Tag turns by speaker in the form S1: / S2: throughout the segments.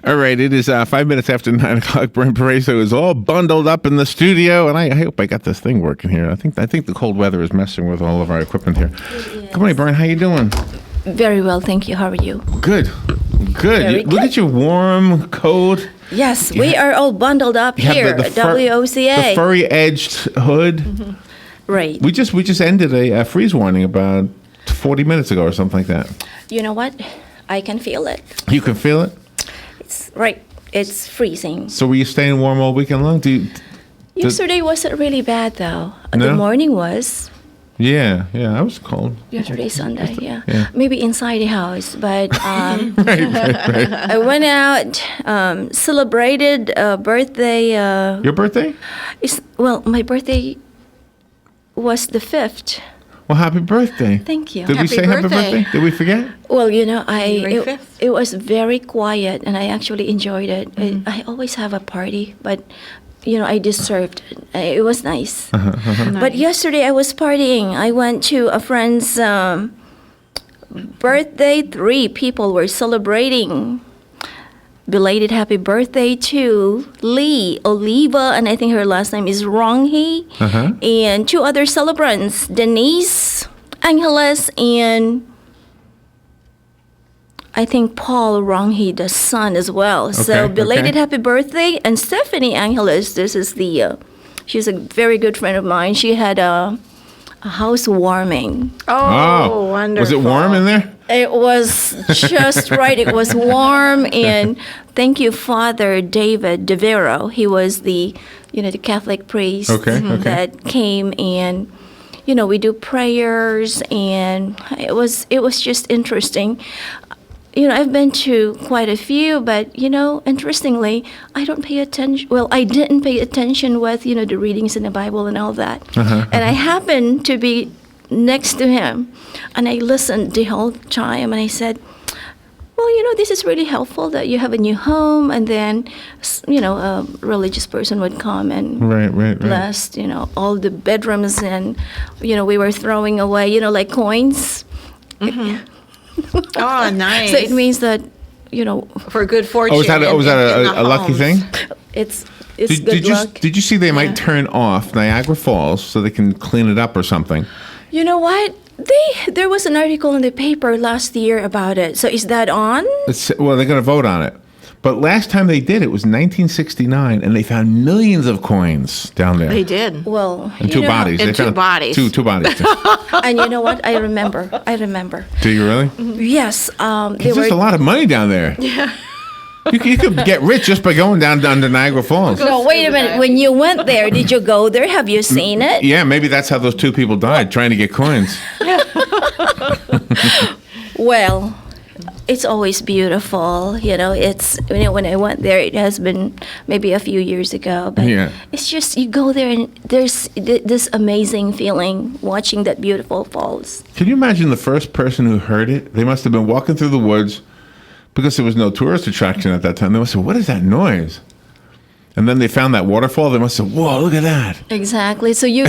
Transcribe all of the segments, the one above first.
S1: All right, it is 5 minutes after 9 o'clock. Bern Paraiso is all bundled up in the studio, and I hope I got this thing working here. I think the cold weather is messing with all of our equipment here. Good morning, Bern. How you doing?
S2: Very well, thank you. How are you?
S1: Good. Look at your warm coat.
S2: Yes, we are all bundled up here at WOCA.
S1: The furry-edged hood.
S2: Mm-hmm. Right.
S1: We just ended a freeze warning about 40 minutes ago or something like that.
S2: You know what? I can feel it.
S1: You can feel it?
S2: It's freezing.
S1: So were you staying warm all weekend long?
S2: Yesterday wasn't really bad, though.
S1: No?
S2: The morning was.
S1: Yeah, I was cold.
S2: Yesterday, Sunday, yeah. Maybe inside the house, but
S1: Right.
S2: I went out, celebrated a birthday.
S1: Your birthday?
S2: My birthday was the 5th.
S1: Well, happy birthday.
S2: Thank you.
S1: Did we say happy birthday? Did we forget?
S2: Well,
S3: January 5th.
S2: it was very quiet, and I actually enjoyed it. I always have a party, but I deserved it. It was nice. But yesterday I was partying. I went to a friend's birthday. 3 people were celebrating. Belated happy birthday to Lee, Oliva, and I think her last name is Ronghi. And 2 other celebrants, Denise, Angeles, and I think Paul Ronghi, the son as well. So belated happy birthday. And Stephanie Angeles, she's a very good friend of mine. She had a housewarming.
S3: Oh, wonderful.
S1: Was it warm in there?
S2: It was just right. It was warm, and thank you, Father David DeVero. He was the Catholic priest that came, and we do prayers, and it was just interesting. I've been to quite a few, but interestingly, I don't pay attention. Well, I didn't pay attention with the readings in the Bible and all that, and I happened to be next to him, and I listened the whole time, and I said, well, this is really helpful that you have a new home, and then a religious person would come and bless all the bedrooms, and we were throwing away like coins.
S3: Oh, nice.
S2: So it means that
S3: for good fortune.
S1: Was that a lucky thing?
S2: It's good luck.
S1: Did you see they might turn off Niagara Falls so they can clean it up or something?
S2: You know what? There was an article in the paper last year about it. So is that on?
S1: Well, they're going to vote on it. But last time they did it was 1969, and they found millions of coins down there.
S3: They did.
S2: Well,
S1: and 2 bodies.
S3: And 2 bodies.
S1: Two bodies.
S2: And you know what? I remember.
S1: Do you really?
S2: Yes.
S1: There's just a lot of money down there.
S3: Yeah.
S1: You could get rich just by going down to Niagara Falls.
S2: No, wait a minute. When you went there, did you go there? Have you seen it?
S1: Yeah, maybe that's how those 2 people died, trying to get coins.
S2: Well, it's always beautiful. It's when I went there, it has been maybe a few years ago, but it's just you go there and there's this amazing feeling watching that beautiful falls.
S1: Can you imagine the first person who heard it? They must have been walking through the woods because there was no tourist attraction at that time. They must have said, what is that noise? And then they found that waterfall. They must have said, whoa, look at that.
S2: Exactly. So you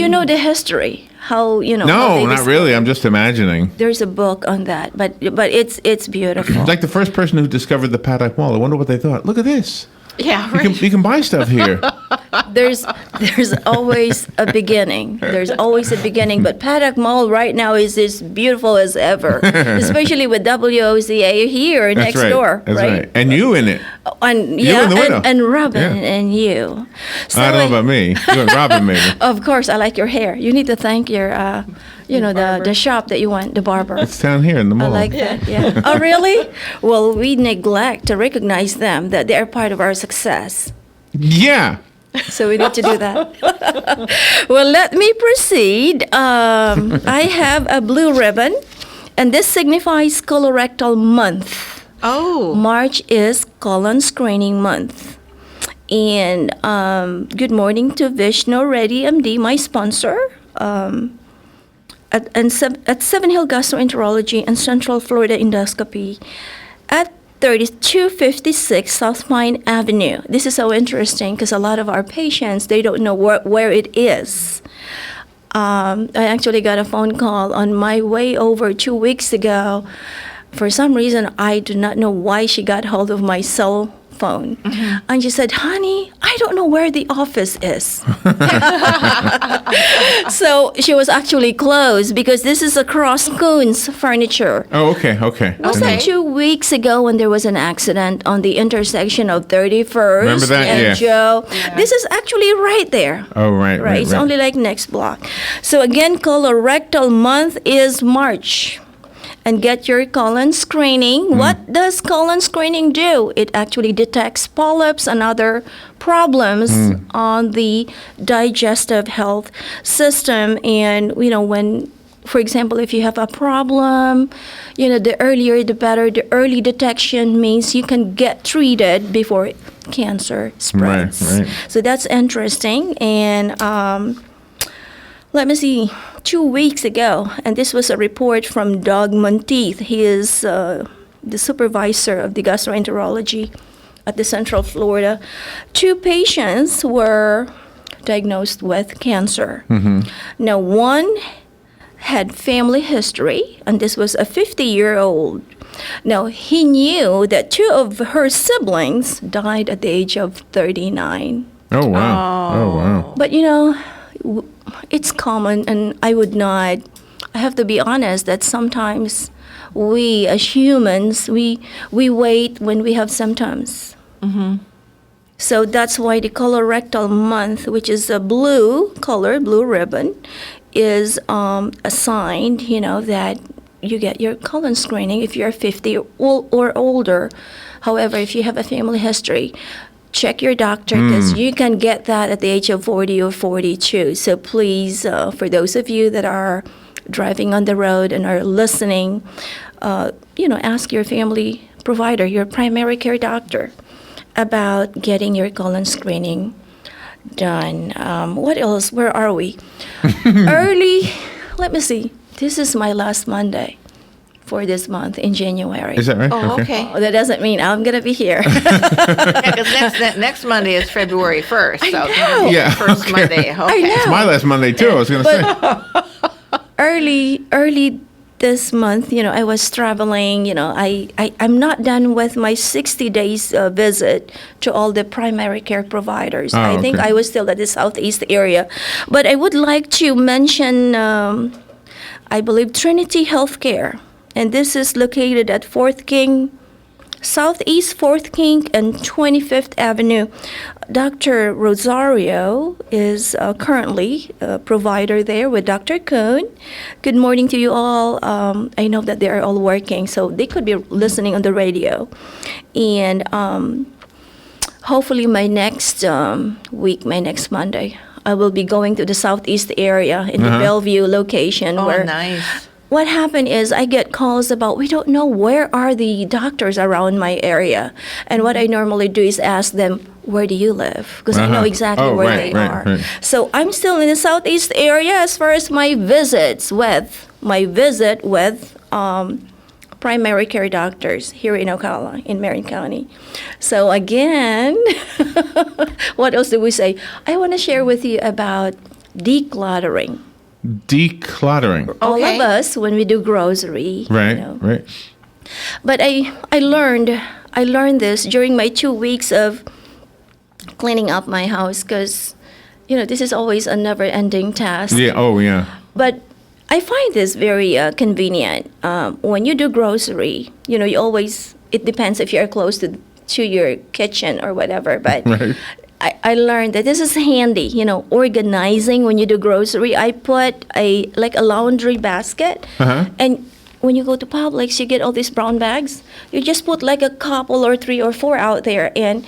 S2: know the history. How
S1: No, not really. I'm just imagining.
S2: There's a book on that, but it's beautiful.
S1: Like the first person who discovered the Paddock Mall. I wonder what they thought. Look at this.
S3: Yeah, right.
S1: You can buy stuff here.
S2: There's always a beginning. There's always a beginning. But Paddock Mall right now is as beautiful as ever, especially with WOCA here next door.
S1: That's right. And you in it.
S2: And
S1: you and the widow.
S2: And Robin and you. So
S1: I don't know about me. You and Robin maybe.
S2: Of course, I like your hair. You need to thank your the shop that you went, the barber.
S1: It's down here in the mall.
S2: I like that, yeah. Oh, really? Well, we neglect to recognize them, that they are part of our success.
S1: Yeah.
S2: So we need to do that. Well, let me proceed. I have a blue ribbon, and this signifies colorectal month.
S3: Oh.
S2: March is colon screening month. And good morning to Vishnu Reddy, MD, my sponsor. At Seven Hill Gastroenterology and Central Florida Endoscopy at 3256 South Pine Avenue. This is so interesting because a lot of our patients, they don't know where it is. I actually got a phone call on my way over 2 weeks ago. for some reason, I do not know why she got hold of my cell phone. And she said, honey, I don't know where the office is. So she was actually closed because this is across Coons Furniture.
S1: Oh, okay.
S2: It was like 2 weeks ago when there was an accident on the intersection of 31st
S1: Remember that?
S2: and
S1: Yeah.
S2: Joe. This is actually right there.
S1: Oh, right.
S2: It's only like next block. So again, colorectal month is March. And get your colon screening. What does colon screening do? It actually detects polyps and other problems on the digestive health system. And, when, for example, if you have a problem, the earlier the better. The early detection means you can get treated before cancer spreads.
S1: Right.
S2: So that's interesting. And let me see. 2 weeks ago, and this was a report from Doug Monteith. He is the supervisor of the gastroenterology at the Central Florida. 2 patients were diagnosed with cancer. Now, one had family history, and this was a 50-year-old. Now, he knew that 2 of her siblings died at the age of 39.
S1: Oh, wow.
S2: But, it's common, and I have to be honest that sometimes we as humans, we wait when we have symptoms. So that's why the colorectal month, which is a blue ribbon, is assigned, that you get your colon screening if you're 50 or older. However, if you have a family history, check your doctor because you can get that at the age of 40 or 42. So please, for those of you that are driving on the road and are listening, ask your family provider, your primary care doctor, about getting your colon screening done. What else? Where are we? Early, let me see. This is my last Monday for this month in January.
S1: Is that right?
S3: Oh, okay.
S2: Oh, that doesn't mean I'm going to be here.
S3: Because next Monday is February 1st. So
S2: know.
S1: Yeah,
S3: first
S1: okay.
S3: Monday. Okay.
S2: I know.
S1: It's my last Monday, too. I was going to say.
S2: Early this month, I was traveling. I'm not done with my 60 days visit to all the primary care providers.
S1: Oh,
S2: I think
S1: okay.
S2: I was still at the southeast area. But I would like to mention, I believe, Trinity Healthcare. And this is located at Southeast 4th King and 25th Avenue. Dr. Rosario is currently a provider there with Dr. Kuhn. Good morning to you all. I know that they are all working, so they could be listening on the radio. And hopefully my next Monday, I will be going to the southeast area in the Bellevue location.
S3: Oh,
S2: where
S3: nice.
S2: What happened is I get calls about, we don't know where are the doctors around my area. And what I normally do is ask them, where do you live? Because I know exactly where they are.
S1: Right.
S2: So I'm still in the southeast area as far as my visit with primary care doctors here in Ocala, in Marin County. So again, what else do we say? I want to share with you about decluttering.
S1: Decluttering.
S2: All of us, when we do grocery.
S1: Right.
S2: But I learned this during my 2 weeks of cleaning up my house because, this is always a never-ending task.
S1: Yeah. Oh, yeah.
S2: But I find this very convenient. When you do grocery, you always, it depends if you're close to your kitchen or whatever, but
S1: Right.
S2: I learned that this is handy, organizing when you do grocery. I put a laundry basket, and when you go to Publix, you get all these brown bags. You just put like a couple or 3 or 4 out there, and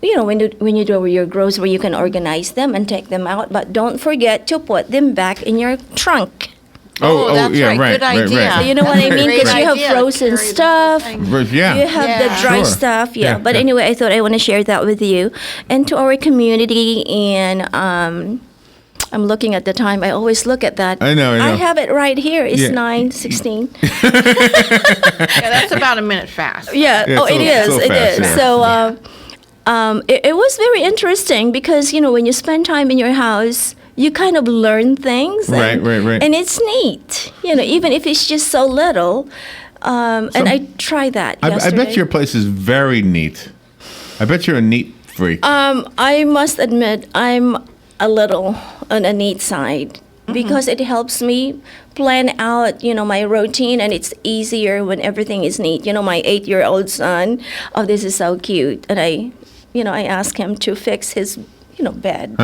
S2: when you do your grocery, you can organize them and take them out. But don't forget to put them back in your trunk.
S3: Oh, that's
S1: yeah,
S3: right. Good idea.
S2: So you know what I mean?
S3: Great
S2: Because you have
S3: idea.
S2: frozen
S3: Carry
S2: stuff.
S1: Yeah.
S2: You have the dry
S1: Sure.
S2: stuff,
S1: Yeah,
S2: But
S1: yeah.
S2: anyway, I thought I want to share that with you and to our community. And I'm looking at the time. I always look at that.
S1: I know.
S2: I have it right here. It's
S1: Yeah.
S2: 9:16.
S3: Yeah, that's about a minute fast.
S2: Yeah.
S1: Yeah,
S2: Oh,
S1: it's
S2: it
S1: a
S2: is.
S1: little
S2: It
S1: fast,
S2: is.
S1: yeah.
S2: So it was very interesting because when you spend time in your house, you kind of learn things.
S1: Right.
S2: And it's neat. Even if it's just so little. And I tried that
S1: I
S2: yesterday.
S1: bet your place is very neat. I bet you're a neat freak.
S2: I must admit, I'm a little on a neat side because it helps me plan out, my routine, and it's easier when everything is neat. My 8-year-old son, oh, this is so cute, and I asked him to fix his bed,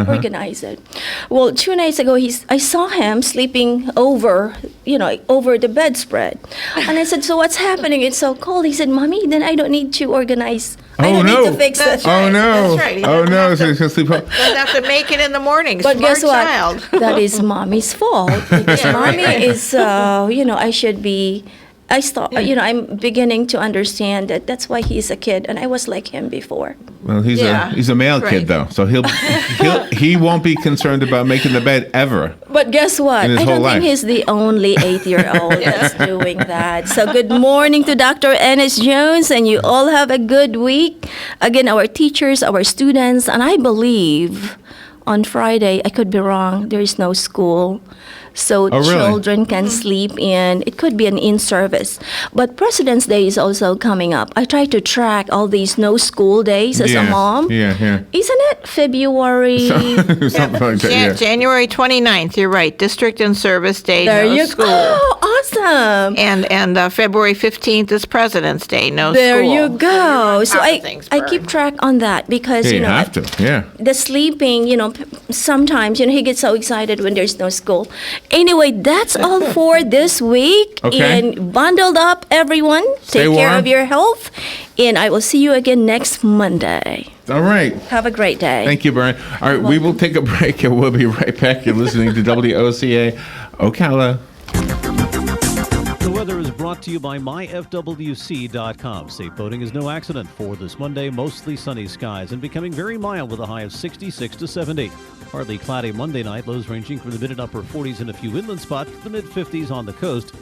S2: organize it. Well, 2 nights ago, I saw him sleeping over the bedspread. And I said, so what's happening? It's so cold. He said, Mommy, then I don't need to organize. I don't need to fix it.
S3: Right.
S1: Oh, no.
S3: That's right.
S1: Oh, no. So he's going to sleep home.
S3: Doesn't have to make it in the morning.
S2: But
S3: Smart
S2: guess what?
S3: child.
S2: That is Mommy's fault. Because Mommy is, I should be... I'm beginning to understand that that's why he's a kid, and I was like him before.
S1: Well, he's a male kid though, so he won't be concerned about making the bed ever.
S2: But guess what?
S1: In his
S2: I
S1: whole
S2: don't
S1: life.
S2: think he's the only 8-year-old that's doing that. So good morning to Dr. Ennis Jones, and you all have a good week. Again, our teachers, our students, and I believe on Friday, I could be wrong, there is no school. So
S1: really?
S2: children can sleep in. It could be an in-service. But President's Day is also coming up. I try to track all these no school days as a mom.
S1: Yeah.
S2: Isn't it February?
S1: Something like that, yeah.
S3: January 29th, you're right. District and Service Day,
S2: There
S3: no
S2: you
S3: school.
S2: go. Oh, awesome.
S3: And February 15th is President's Day, no
S2: There
S3: school.
S2: you go. So
S3: Top of
S2: I
S3: things,
S2: keep
S3: Bern.
S2: track on that because,
S1: You have to, yeah.
S2: the sleeping, sometimes, he gets so excited when there's no school. Anyway, that's all for this week.
S1: Okay.
S2: And bundled up, everyone.
S1: Stay
S2: Take care
S1: warm.
S2: of your health. And I will see you again next Monday.
S1: All right.
S2: Have a great day.
S1: Thank you, Bern. All right, we will take a break and we'll be right back. You're listening to WOCA Ocala.
S4: The weather is brought to you by myfwc.com. Safe boating is no accident. For this Monday, mostly sunny skies and becoming very mild with a high of 66 to 70. Partly cloudy Monday night, lows ranging from the mid and upper 40s in a few inland spots to the mid 50s on the coast.